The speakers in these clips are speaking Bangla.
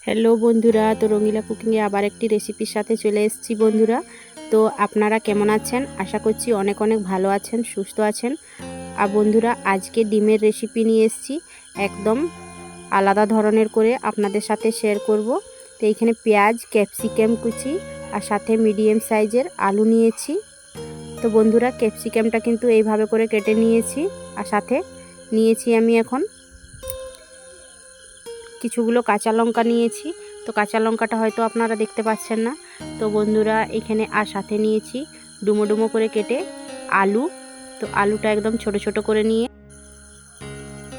হ্যালো বন্ধুরা, তো রঙিলা কুকিংয়ে আবার একটি রেসিপির সাথে চলে এসেছি বন্ধুরা। তো আপনারা কেমন আছেন? আশা করছি অনেক অনেক ভালো আছেন, সুস্থ আছেন। আর বন্ধুরা, আজকে ডিমের রেসিপি নিয়ে এসেছি, একদম আলাদা ধরনের করে আপনাদের সাথে শেয়ার করব। তো এইখানে পেঁয়াজ, ক্যাপসিকাম কুচি আর সাথে মিডিয়াম সাইজের আলু নিয়েছি। তো বন্ধুরা, ক্যাপসিকামটা কিন্তু এইভাবে করে কেটে নিয়েছি, আর সাথে নিয়েছি আমি এখন কিছুগুলো কাঁচা লঙ্কা নিয়েছি। তো কাঁচা লঙ্কাটা হয়তো আপনারা দেখতে পাচ্ছেন না। তো বন্ধুরা, এখানে আর সাথে নিয়েছি ডুমো ডুমো করে কেটে আলু। তো আলুটা একদম ছোট ছোট করে নিয়ে,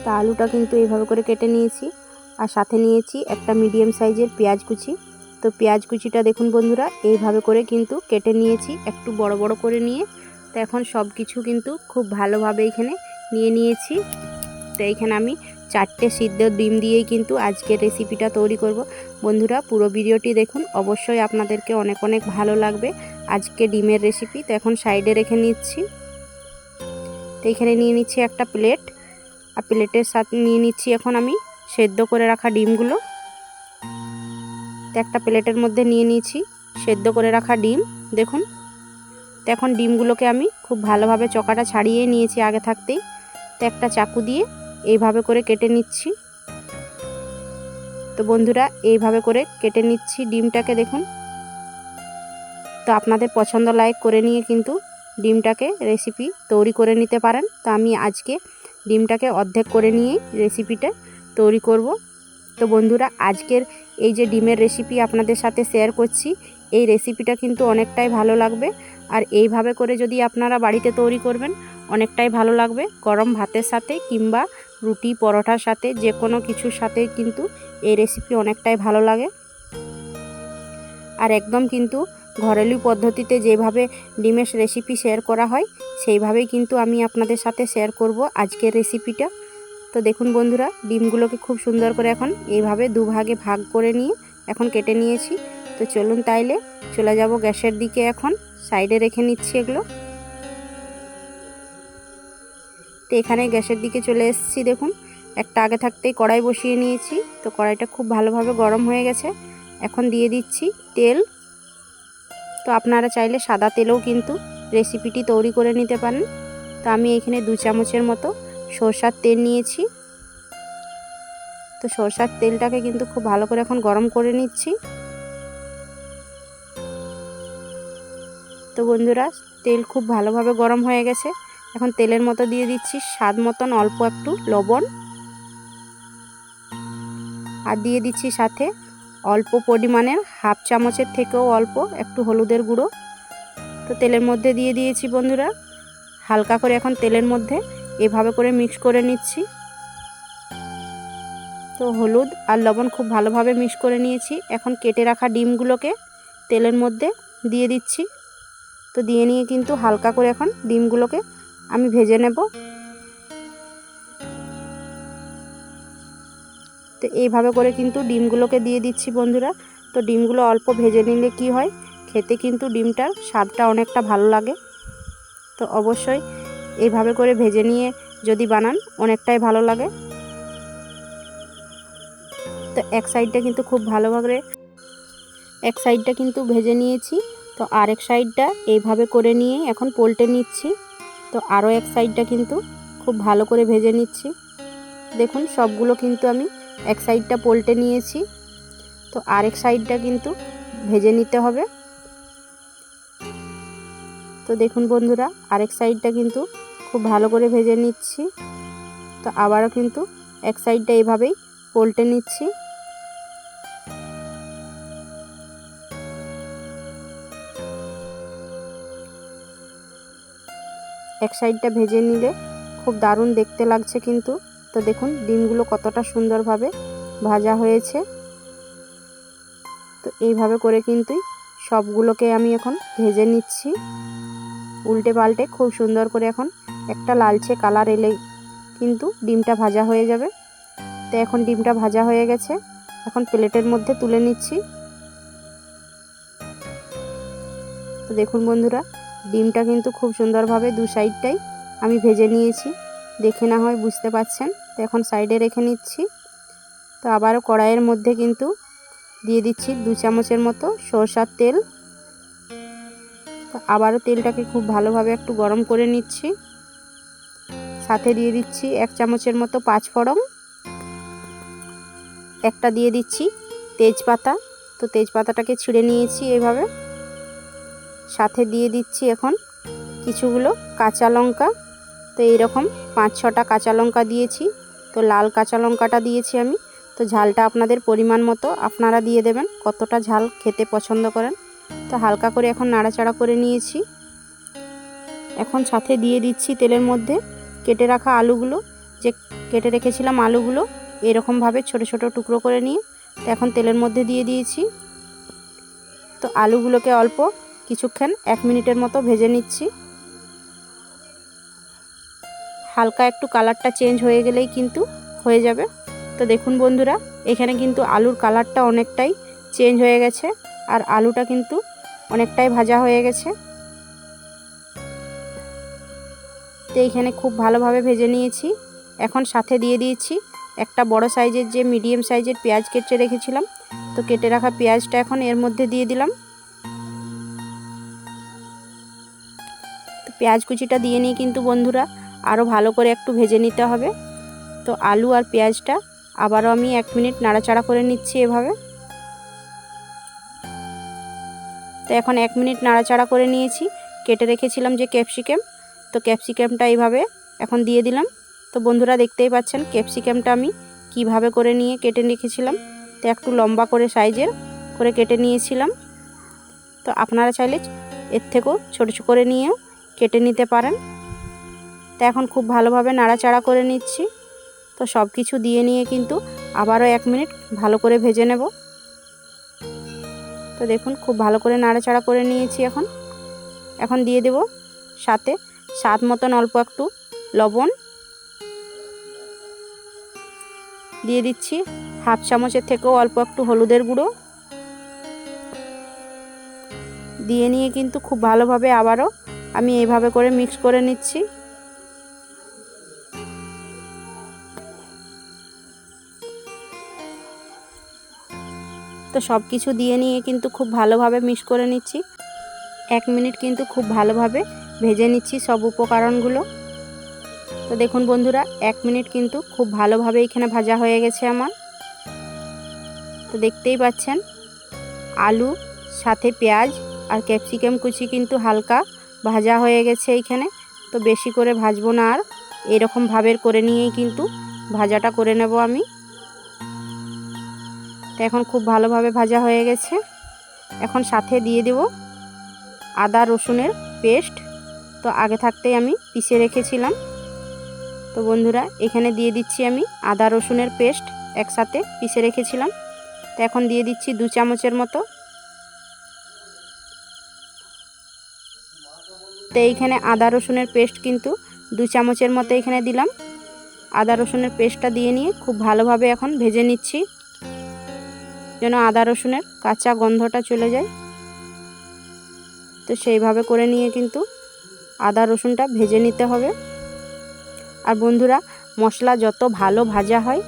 তা আলুটা কিন্তু এইভাবে করে কেটে নিয়েছি। আর সাথে নিয়েছি একটা মিডিয়াম সাইজের পেঁয়াজ কুচি। তো পেঁয়াজ কুচিটা দেখুন বন্ধুরা, এইভাবে করে কিন্তু কেটে নিয়েছি, একটু বড় বড় করে নিয়ে। তো এখন সব কিছু কিন্তু খুব ভালোভাবে এখানে নিয়ে নিয়েছি। তো এইখানে আমি 4টে সিদ্ধ ডিম দিয়েই কিন্তু আজকের রেসিপিটা তৈরি করব। বন্ধুরা, পুরো ভিডিওটি দেখুন, অবশ্যই আপনাদেরকে অনেক অনেক ভালো লাগবে আজকে ডিমের রেসিপি। তো এখন সাইডে রেখে নিচ্ছি। তো এখানে নিয়ে নিচ্ছি একটা প্লেট, আর প্লেটের সাথে নিয়ে নিচ্ছি এখন আমি সেদ্ধ করে রাখা ডিমগুলো। তো একটা প্লেটের মধ্যে নিয়ে নিয়েছি সেদ্ধ করে রাখা ডিম, দেখুন। তো এখন ডিমগুলোকে আমি খুব ভালোভাবে চকাটা ছাড়িয়ে নিয়েছি আগে থাকতেই। তো একটা চাকু দিয়ে এইভাবে করে কেটে নিচ্ছি। তো বন্ধুরা, এইভাবে করে কেটে নিচ্ছি ডিমটাকে, দেখুন। তো আপনাদের পছন্দ লাইক করে নিয়ে কিন্তু ডিমটাকে রেসিপি তৈরি করে নিতে পারেন। তো আমি আজকে ডিমটাকে অর্ধেক করে নিয়েই রেসিপিটা তৈরি করব। তো বন্ধুরা, আজকের এই যে ডিমের রেসিপি আপনাদের সাথে শেয়ার করছি, এই রেসিপিটা কিন্তু অনেকটাই ভালো লাগবে। আর এইভাবে করে যদি আপনারা বাড়িতে তৈরি করবেন, অনেকটাই ভালো লাগবে গরম ভাতের সাথে কিংবা রুটি পরোটার সাথে, যে কোনো কিছুর সাথে কিন্তু এই রেসিপি অনেকটাই ভালো লাগে। আর একদম কিন্তু ঘরেলু পদ্ধতিতে যেভাবে ডিমের রেসিপি শেয়ার করা হয়, সেইভাবেই কিন্তু আমি আপনাদের সাথে শেয়ার করব আজকের রেসিপিটা। তো দেখুন বন্ধুরা, ডিমগুলোকে খুব সুন্দর করে এখন এইভাবে দুভাগে ভাগ করে নিয়ে এখন কেটে নিয়েছি। তো চলুন তাইলে চলে যাব গ্যাসের দিকে, এখন সাইডে রেখে নিচ্ছি এগুলো। তো এখানে গ্যাসের দিকে চলে এসেছি, দেখুন। একটা আগে থাকতেই কড়াই বসিয়ে নিয়েছি। তো কড়াইটা খুব ভালোভাবে গরম হয়ে গেছে। এখন দিয়ে দিচ্ছি তেল। তো আপনারা চাইলে সাদা তেলেও কিন্তু রেসিপিটি তৈরি করে নিতে পারেন। তো আমি এখানে 2 চামচের মতো সরষার তেল নিয়েছি। তো সরষার তেলটাকে কিন্তু খুব ভালো করে এখন গরম করে নিচ্ছি। তো বন্ধুরা, তেল খুব ভালোভাবে গরম হয়ে গেছে। এখন তেলের মতো দিয়ে দিচ্ছি স্বাদ মতন অল্প একটু লবণ, আর দিয়ে দিচ্ছি সাথে অল্প পরিমাণের হাফ চামচের থেকেও অল্প একটু হলুদের গুঁড়ো। তো তেলের মধ্যে দিয়ে দিয়েছি বন্ধুরা। হালকা করে এখন তেলের মধ্যে এভাবে করে মিক্স করে নিচ্ছি। তো হলুদ আর লবণ খুব ভালোভাবে মিক্স করে নিয়েছি। এখন কেটে রাখা ডিমগুলোকে তেলের মধ্যে দিয়ে দিচ্ছি। তো দিয়ে নিয়ে কিন্তু হালকা করে এখন ডিমগুলোকে আমি ভেজে নেব। তো এইভাবে করে কিন্তু ডিমগুলোকে দিয়ে দিচ্ছি বন্ধুরা। তো ডিমগুলো অল্প ভেজে নিলে কি হয়, খেতে কিন্তু ডিমটার স্বাদটা অনেকটা ভালো লাগে। তো অবশ্যই এইভাবে করে ভেজে নিয়ে যদি বানান, অনেকটাই ভালো লাগে। তো এক সাইডটা কিন্তু ভেজে নিয়েছি। তো আরেক সাইডটা এইভাবে করে নিয়ে এখন পলটে নিচ্ছি। তো আরও এক সাইডটা কিন্তু খুব ভালো করে ভেজে নিচ্ছি। দেখুন, সবগুলো কিন্তু আমি এক সাইডটা পলটে নিয়েছি। তো আরেক সাইডটা কিন্তু ভেজে নিতে হবে। তো দেখুন বন্ধুরা, আরেক সাইডটা কিন্তু খুব ভালো করে ভেজে নিচ্ছি। তো আবারও কিন্তু এক সাইডটা এইভাবেই পলটে নিচ্ছি। এক সাইডটা ভেজে নিলে খুব দারুণ দেখতে লাগছে কিন্তু। তো দেখুন ডিমগুলো কতটা সুন্দরভাবে ভাজা হয়েছে। তো এইভাবে করে কিন্তু সবগুলোকে আমি এখন ভেজে নিচ্ছি উল্টে পাল্টে। খুব সুন্দর করে এখন একটা লালচে কালার এলে কিন্তু ডিমটা ভাজা হয়ে যাবে। তো এখন ডিমটা ভাজা হয়ে গেছে, এখন প্লেটের মধ্যে তুলে নিচ্ছি। তো দেখুন বন্ধুরা, ডিমটা কিন্তু খুব সুন্দরভাবে দু সাইডটাই আমি ভেজে নিয়েছি, দেখে না হয় বুঝতে পাচ্ছেন। তো এখন সাইডে রেখে নিচ্ছি। তো আবারও কড়াইয়ের মধ্যে কিন্তু দিয়ে দিচ্ছি 2 চামচের মতো সরষার তেল। আবারও তেলটাকে খুব ভালোভাবে একটু গরম করে নিচ্ছি। সাথে দিয়ে দিচ্ছি 1 চামচের মতো 5 ফোড়ন, একটা দিয়ে দিচ্ছি তেজপাতা। তো তেজপাতাটাকে ছিঁড়ে নিয়েছি এইভাবে। সাথে দিয়ে দিচ্ছি এখন কিছুগুলো কাঁচা লঙ্কা। তো এইরকম 5-6টা কাঁচা লঙ্কা দিয়েছি। তো লাল কাঁচা লঙ্কাটা দিয়েছি আমি। তো ঝালটা আপনাদের পরিমাণ মতো আপনারা দিয়ে দেবেন, কতটা ঝাল খেতে পছন্দ করেন। তো হালকা করে এখন নাড়াচাড়া করে নিয়েছি। এখন সাথে দিয়ে দিচ্ছি তেলের মধ্যে কেটে রাখা আলুগুলো। যে কেটে রেখেছিলাম আলুগুলো এরকমভাবে ছোট ছোট টুকরো করে নিয়ে তো এখন তেলের মধ্যে দিয়ে দিয়েছি। তো আলুগুলোকে অল্প কিছুক্ষণ 1 মিনিটের মতো ভেজে নিচ্ছি। হালকা একটু কালারটা চেঞ্জ হয়ে গেলেই কিন্তু হয়ে যাবে। তো দেখুন বন্ধুরা, এখানে কিন্তু আলুর কালারটা অনেকটাই চেঞ্জ হয়ে গেছে আর আলুটা কিন্তু অনেকটাই ভাজা হয়ে গেছে। তো এইখানে খুব ভালোভাবে ভেজে নিয়েছি। এখন সাথে দিয়ে দিয়েছি একটা বড় সাইজের যে মিডিয়াম সাইজের পেঁয়াজ কেটে রেখেছিলাম। তো কেটে রাখা পেঁয়াজটা এখন এর মধ্যে দিয়ে দিলাম। তো পেঁয়াজ কুচিটা দিয়ে নিয়ে কিন্তু বন্ধুরা আরও ভালো করে একটু ভেজে নিতে হবে। তো আলু আর পেঁয়াজটা আবারও আমি 1 মিনিট নাড়াচাড়া করে নিচ্ছি এভাবে। তো এখন 1 মিনিট নাড়াচাড়া করে নিয়েছি। কেটে রেখেছিলাম যে ক্যাপসিকাম, তো ক্যাপসিকামটা এইভাবে এখন দিয়ে দিলাম। তো বন্ধুরা দেখতেই পাচ্ছেন ক্যাপসিকামটা আমি কিভাবে করে নিয়ে কেটে রেখেছিলাম। তো একটু লম্বা করে সাইজের করে কেটে নিয়েছিলাম। তো আপনারা চাইলে এর থেকেও ছোটো ছোটো করে নিয়েও কেটে নিতে পারেন। তো এখন খুব ভালোভাবে নাড়াচাড়া করে নিচ্ছি। তো সব কিছু দিয়ে নিয়ে কিন্তু আবারও 1 মিনিট ভালো করে ভেজে নেব। তো দেখুন খুব ভালো করে নাড়াচাড়া করে নিয়েছি। এখন দিয়ে দেব সাথে স্বাদ মতন অল্প একটু লবণ দিয়ে দিচ্ছি। হাফ চামচের থেকেও অল্প একটু হলুদের গুঁড়ো দিয়ে নিয়ে কিন্তু খুব ভালোভাবে আবারও আমি এইভাবে করে মিক্স করে নিচ্ছি। তো সব কিছু দিয়ে নিয়ে কিন্তু খুব ভালোভাবে মিক্স করে নিচ্ছি। 1 মিনিট কিন্তু খুব ভালোভাবে ভেজে নিচ্ছি সব উপকরণগুলো। তো দেখুন বন্ধুরা 1 মিনিট কিন্তু খুব ভালোভাবে এখানে ভাজা হয়ে গেছে আমার। তো দেখতেই পাচ্ছেন আলু সাথে পেঁয়াজ আর ক্যাপসিকাম কুচি কিন্তু হালকা ভাজা হয়ে গেছে এইখানে। তো বেশি করে ভাজবো না, আর এরকম ভাবের করে নিয়েই কিন্তু ভাজাটা করে নেব আমি। তো এখন খুব ভালোভাবে ভাজা হয়ে গেছে। এখন সাথে দিয়ে দেব আদা রসুনের পেস্ট। তো আগে থাকতেই আমি পিষে রেখেছিলাম। তো বন্ধুরা এখানে দিয়ে দিচ্ছি আমি আদা রসুনের পেস্ট একসাথে পিষে রেখেছিলাম। তো এখন দিয়ে দিচ্ছি 2 চামচের মতো। তো এইখানে আদা রসুনের পেস্ট কিন্তু 2 চামচের মতো এখানে দিলাম। আদা রসুনের পেস্টটা দিয়ে নিয়ে খুব ভালোভাবে এখন ভেজে নিচ্ছি, যেন আদা রসুনের কাঁচা গন্ধটা চলে যায়। তো সেইভাবে করে নিয়ে কিন্তু আদা রসুনটা ভেজে নিতে হবে। আর বন্ধুরা মশলা যত ভালো ভাজা হয়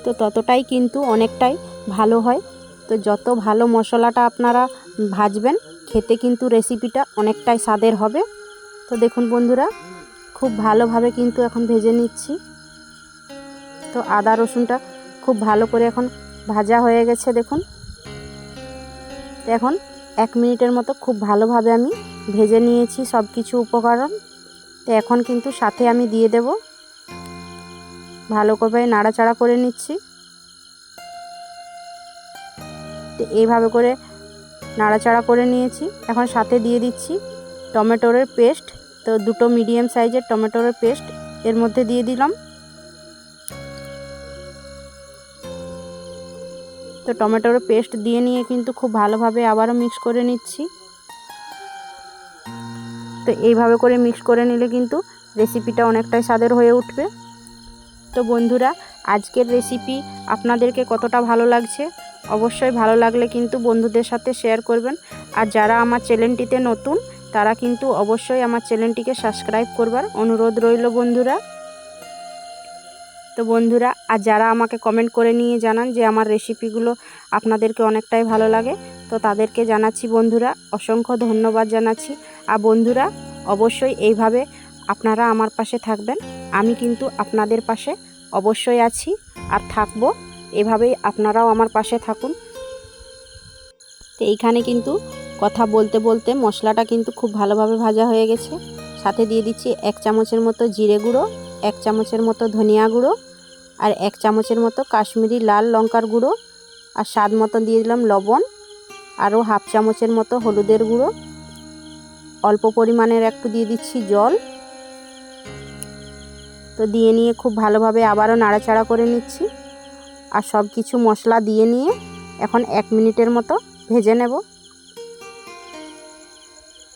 তো ততটাই কিন্তু অনেকটাই ভালো হয়। তো যত ভালো মশলাটা আপনারা ভাজবেন খেতে কিন্তু রেসিপিটা অনেকটাই স্বাদের হবে। তো দেখুন বন্ধুরা খুব ভালোভাবে কিন্তু এখন ভেজে নিচ্ছি। তো আদা রসুনটা খুব ভালো করে এখন ভাজা হয়ে গেছে দেখুন। তো এখন 1 মিনিটের মতো খুব ভালোভাবে আমি ভেজে নিয়েছি সব কিছু উপকরণ। তো এখন কিন্তু সাথে আমি দিয়ে দেব, ভালো করে নাড়াচাড়া করে নিচ্ছি। তো এইভাবে করে নাড়াচাড়া করে নিয়েছি। এখন সাথে দিয়ে দিচ্ছি টমেটোর পেস্ট। তো 2টো মিডিয়াম সাইজের টমেটোর পেস্ট এর মধ্যে দিয়ে দিলাম। তো টমেটোর পেস্ট দিয়ে নিয়ে কিন্তু খুব ভালোভাবে আবারও মিক্স করে নিচ্ছি। তো এইভাবে করে মিক্স করে নিলে কিন্তু রেসিপিটা অনেকটাই স্বাদের হয়ে উঠবে। তো বন্ধুরা আজকের রেসিপি আপনাদেরকে কতটা ভালো লাগছে অবশ্যই ভালো লাগলে কিন্তু বন্ধুদের সাথে শেয়ার করবেন। আর যারা আমার চ্যানেলটিতে নতুন তারা কিন্তু অবশ্যই আমার চ্যানেলটিকে সাবস্ক্রাইব করবার অনুরোধ রইল বন্ধুরা। তো বন্ধুরা, আর যারা আমাকে কমেন্ট করে নিয়ে জানান যে আমার রেসিপিগুলো আপনাদেরকে অনেকটাই ভালো লাগে, তো তাদেরকে জানাচ্ছি বন্ধুরা অসংখ্য ধন্যবাদ জানাচ্ছি। আর বন্ধুরা, অবশ্যই এইভাবে আপনারা আমার পাশে থাকবেন। আমি কিন্তু আপনাদের পাশে অবশ্যই আছি আর থাকবো। এভাবেই আপনারাও আমার পাশে থাকুন। তো এইখানে কিন্তু কথা বলতে বলতে মশলাটা কিন্তু খুব ভালোভাবে ভাজা হয়ে গেছে। সাথে দিয়ে দিচ্ছি 1 চামচের মতো জিরে গুঁড়ো, 1 চামচের মতো ধনিয়া গুঁড়ো, আর 1 চামচের মতো কাশ্মীরি লাল লঙ্কার গুঁড়ো, আর স্বাদ মতো দিয়ে দিলাম লবণ, আরও 1/2 চামচের মতো হলুদের গুঁড়ো, অল্প পরিমাণের একটু দিয়ে দিচ্ছি জল। তো দিয়ে নিয়ে খুব ভালোভাবে আবারও নাড়াচাড়া করে নিচ্ছি। আর সব কিছু মশলা দিয়ে নিয়ে এখন 1 মিনিটের মতো ভেজে নেব।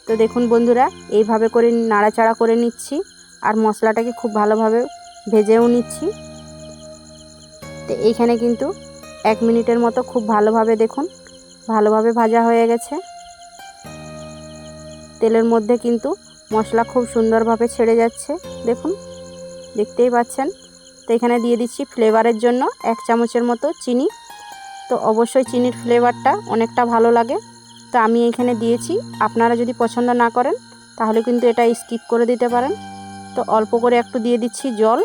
তো দেখুন বন্ধুরা, এইভাবে করে নাড়াচাড়া করে নিচ্ছি আর মশলাটাকে খুব ভালোভাবে ভেজেও নিচ্ছি। তো এইখানে কিন্তু 1 মিনিটের মতো খুব ভালোভাবে দেখুন ভালোভাবে ভাজা হয়ে গেছে। তেলের মধ্যে কিন্তু মশলা খুব সুন্দরভাবে ছেড়ে যাচ্ছে, দেখুন, দেখতেই পাচ্ছেন। তো এখানে দিয়ে দিচ্ছি ফ্লেভারের জন্য 1 চামচের মতো চিনি। তো অবশ্যই চিনির ফ্লেভারটা অনেকটা ভালো লাগে, তো আমি এখানে দিয়েছি। আপনারা যদি পছন্দ না করেন তাহলে কিন্তু এটা স্কিপ করে দিতে পারেন। তো অল্প করে একটু দিয়ে দিচ্ছি জল।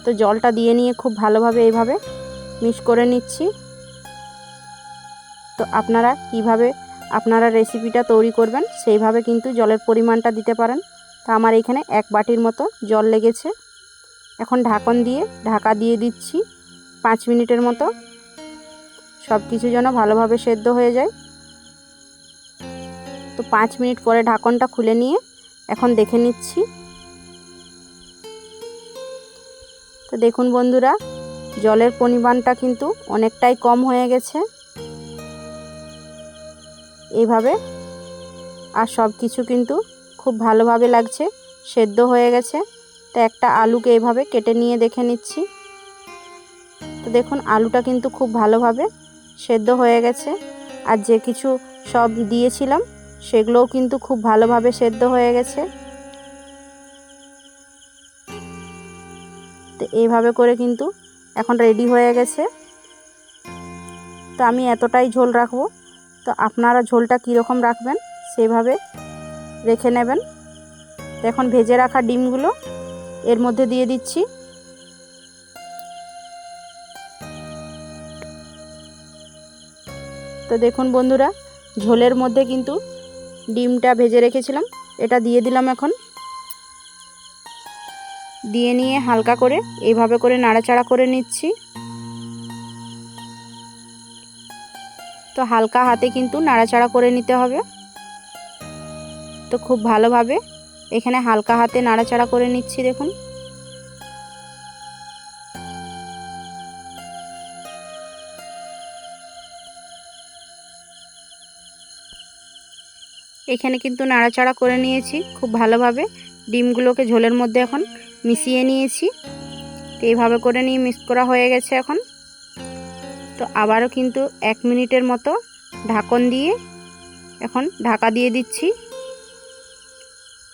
তো জলটা দিয়ে নিয়ে খুব ভালোভাবে এইভাবে মিক্স করে নিচ্ছি। তো আপনারা কিভাবে আপনারা রেসিপিটা তৈরি করবেন সেইভাবে কিন্তু জলের পরিমাণটা দিতে পারেন। তো আমার এখানে 1 বাটির মতো জল লেগেছে। এখন ঢাকা দিয়ে দিচ্ছি 5 মিনিটের মতো, সব কিছু যেন ভালোভাবে সেদ্ধ হয়ে যায়। তো 5 মিনিট পরে ঢাকনটা খুলে নিয়ে এখন দেখে নিচ্ছি। তো দেখুন বন্ধুরা, জলের পরিমাণটা কিন্তু অনেকটাই কম হয়ে গেছে এইভাবে। আর সব কিছু কিন্তু খুব ভালোভাবে লাগছে, সেদ্ধ হয়ে গেছে। তো একটা আলুকে এইভাবে কেটে নিয়ে দেখে নিচ্ছি। তো দেখুন আলুটা কিন্তু খুব ভালোভাবে সেদ্ধ হয়ে গেছে। আর যে কিছু সব দিয়েছিলাম সেগুলোও কিন্তু খুব ভালোভাবে সেদ্ধ হয়ে গেছে। তো এইভাবে করে কিন্তু এখন রেডি হয়ে গেছে। তো আমি এতটাই ঝোল রাখবো। তো আপনারা ঝোলটা কীরকম রাখবেন সেভাবে রেখে নেবেন। তো এখন ভেজে রাখা ডিমগুলো এর মধ্যে দিয়ে দিচ্ছি। তো দেখুন বন্ধুরা, ঝোলের মধ্যে কিন্তু ডিমটা ভেজে রেখেছিলাম এটা দিয়ে দিলাম। এখন দিয়ে নিয়ে হালকা করে এইভাবে করে নাড়াচাড়া করে নিচ্ছি। তো হালকা হাতে কিন্তু নাড়াচাড়া করে নিতে হবে। তো খুব ভালোভাবে এখানে হালকা হাতে নাড়াচাড়া করে নিচ্ছি। দেখুন এখানে কিন্তু নাড়াচাড়া করে নিয়েছি খুব ভালোভাবে। ডিমগুলোকে ঝোলের মধ্যে এখন মিশিয়ে নিয়েছি। তো এইভাবে করে নিয়ে মিক্স করা হয়ে গেছে এখন। তো আবারও কিন্তু 1 মিনিটের মতো ঢাকন দিয়ে এখন ঢাকা দিয়ে দিচ্ছি।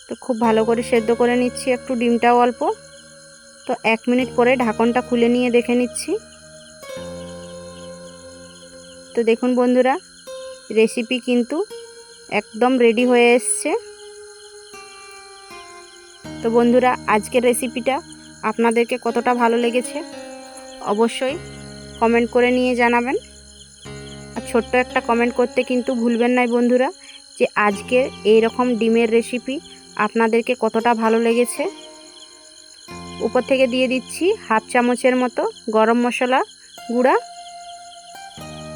তো খুব ভালো করে সেদ্ধ করে নিচ্ছি একটু ডিমটাও অল্প। তো 1 মিনিট পরে ঢাকনটা খুলে নিয়ে দেখে নিচ্ছি। তো দেখুন বন্ধুরা, রেসিপি কিন্তু একদম রেডি হয়ে এসছে। তো বন্ধুরা, আজকের রেসিপিটা আপনাদেরকে কতটা ভালো লেগেছে অবশ্যই কমেন্ট করে নিয়ে জানাবেন। আর ছোট্ট একটা কমেন্ট করতে কিন্তু ভুলবেন না বন্ধুরা, যে আজকে এই রকম ডিমের রেসিপি আপনাদেরকে কতটা ভালো লেগেছে। উপর থেকে দিয়ে দিচ্ছি 1/2 চামচের মতো গরম মশলা গুঁড়া।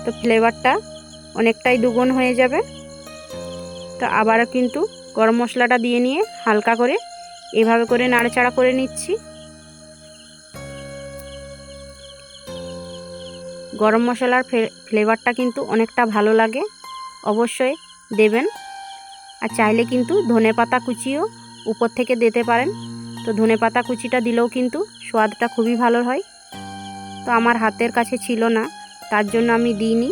তো ফ্লেভারটা অনেকটাই দ্বিগুণ হয়ে যাবে। তো আবারও কিন্তু গরম মশলাটা দিয়ে নিয়ে হালকা করে এভাবে করে নাড়াচাড়া করে নিচ্ছি। গরম মশলার ফ্লেভারটা কিন্তু অনেকটা ভালো লাগে, অবশ্যই দেবেন। আর চাইলে কিন্তু ধনেপাতা কুচিও উপর থেকে দিতে পারেন। তো ধনেপাতা কুচিটা দিলেও কিন্তু স্বাদটা খুবই ভালো হয়। তো আমার হাতের কাছে ছিল না, তার জন্য আমি দিইনি।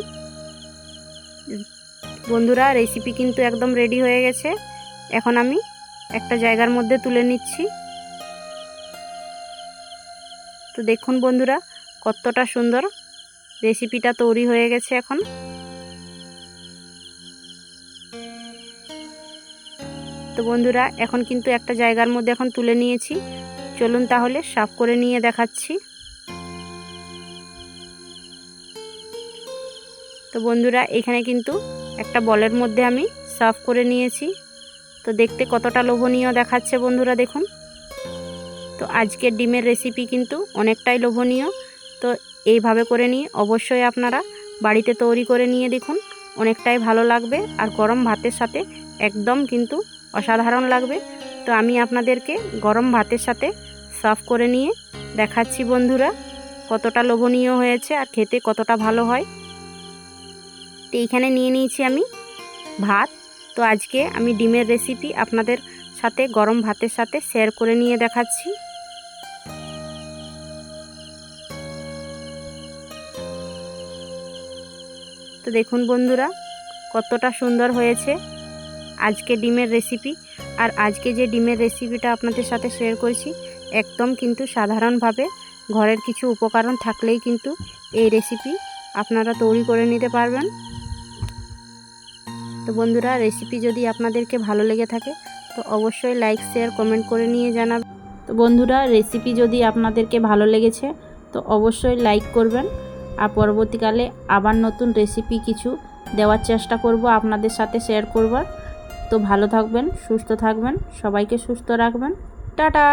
বন্ধুরা, রেসিপি কিন্তু একদম রেডি হয়ে গেছে। এখন আমি একটা জায়গার মধ্যে তুলে নিচ্ছি। তো দেখুন বন্ধুরা কতটা সুন্দর রেসিপিটা তৈরি হয়ে গেছে। এখন তো বন্ধুরা এখন কিন্তু একটা জায়গার মধ্যে এখন তুলে নিয়েছি। চলুন তাহলে সাফ করে নিয়ে দেখাচ্ছি। তো বন্ধুরা এখানে কিন্তু একটা বলের মধ্যে আমি সাফ করে নিয়েছি। তো দেখতে কতটা লোভনীয় দেখাচ্ছে বন্ধুরা দেখুন। তো আজকের ডিমের রেসিপি কিন্তু অনেকটাই লোভনীয়। তো এইভাবে করে নিয়ে অবশ্যই আপনারা বাড়িতে তৈরি করে নিয়ে দেখুন, অনেকটাই ভালো লাগবে আর গরম ভাতের সাথে একদম কিন্তু অসাধারণ লাগবে। তো আমি আপনাদেরকে গরম ভাতের সাথে সার্ভ করে নিয়ে দেখাচ্ছি বন্ধুরা কতটা লোভনীয় হয়েছে আর খেতে কতটা ভালো হয়। তো এইখানে নিয়ে নিয়েছি আমি ভাত। তো আজকে আমি ডিমের রেসিপি আপনাদের সাথে গরম ভাতের সাথে শেয়ার করে নিয়ে দেখাচ্ছি। তো দেখুন বন্ধুরা কতটা সুন্দর হয়েছে আজকে ডিমের রেসিপি। আর আজকে যে ডিমের রেসিপিটা আপনাদের সাথে শেয়ার করছি একদম কিন্তু সাধারণভাবে ঘরের কিছু উপকরণ থাকলেই কিন্তু এই রেসিপি আপনারা তৈরি করে নিতে পারবেন। তো বন্ধুরা রেসিপি যদি আপনাদেরকে ভালো লেগে থাকে তো অবশ্যই লাইক শেয়ার কমেন্ট করে নিয়ে জানাবেন। তো বন্ধুরা রেসিপি যদি আপনাদেরকে ভালো লেগেছে তো অবশ্যই লাইক করবেন। আর পরবর্তীকালে আবার নতুন রেসিপি কিছু দেওয়ার চেষ্টা করব আপনাদের সাথে শেয়ার করবার। তো ভালো থাকবেন, সুস্থ থাকবেন, সবাইকে সুস্থ রাখবেন। টাটা।